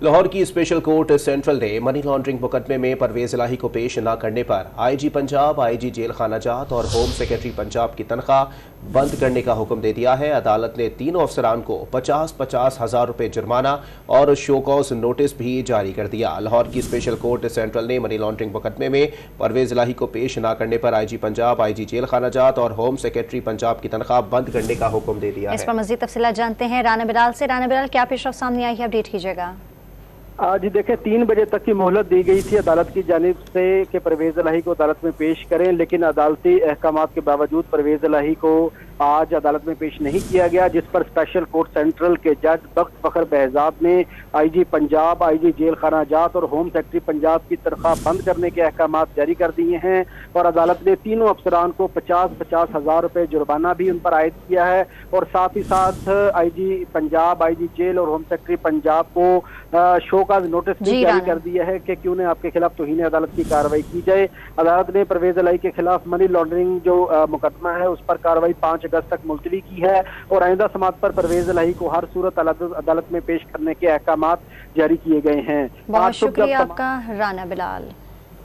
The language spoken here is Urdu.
لاہور کی اسپیشل کورٹ سینٹرل نے منی لانڈرنگ مقدمے میں پرویز الہی کو پیش نہ کرنے پر آئی جی پنجاب، آئی جی جیل خانہ جات اور ہوم سیکرٹری پنجاب کی تنخواہ بند کرنے کا حکم دے دیا ہے۔ عدالت نے تینوں افسران کو 50,000 روپے جرمانہ اور شو کاز نوٹس بھی جاری کر دیا۔ لاہور کی اسپیشل کورٹ سینٹرل نے منی لانڈرنگ مقدمے میں پرویز الہی کو پیش نہ کرنے پر آئی جی پنجاب، آئی جی جیل خانہ جات اور ہوم سیکرٹری پنجاب کی تنخواہ بند کرنے کا حکم دے دیا ہے۔ اس پر مزید تفصیلات جانتے ہیں رانا بلال سے۔ رانا بلال، کیا پیش رفت سامنے آئی ہے، اپڈیٹ کیجیے گا۔ جی دیکھیں، 3 بجے تک کی مہلت دی گئی تھی عدالت کی جانب سے کہ پرویز الہی کو عدالت میں پیش کریں، لیکن عدالتی احکامات کے باوجود پرویز الہی کو آج عدالت میں پیش نہیں کیا گیا، جس پر اسپیشل کورٹ سینٹرل کے جج بخت فخر بہزاد نے آئی جی پنجاب، آئی جی جیل خانہ جات اور ہوم سیکرٹری پنجاب کی تنخواہ بند کرنے کے احکامات جاری کر دیے ہیں، اور عدالت نے تینوں افسران کو 50,000 روپے جرمانہ بھی ان پر عائد کیا ہے، اور ساتھ ہی ساتھ آئی جی پنجاب، آئی جی جیل اور ہوم سیکرٹری پنجاب کو شو کاز نوٹس بھی جاری کر دیا ہے کہ کیوں نہ آپ کے خلاف توہین عدالت کی کارروائی کی جائے۔ عدالت نے پرویز الہی کے خلاف منی لانڈرنگ جو مقدمہ ہے اس پر کارروائی 5 اگست تک ملتوی کی ہے، اور آئندہ سماعت پر پرویز الہی کو ہر صورت عدالت میں پیش کرنے کے احکامات جاری کیے گئے ہیں۔ بہت شکریہ آپ کا رانا بلال۔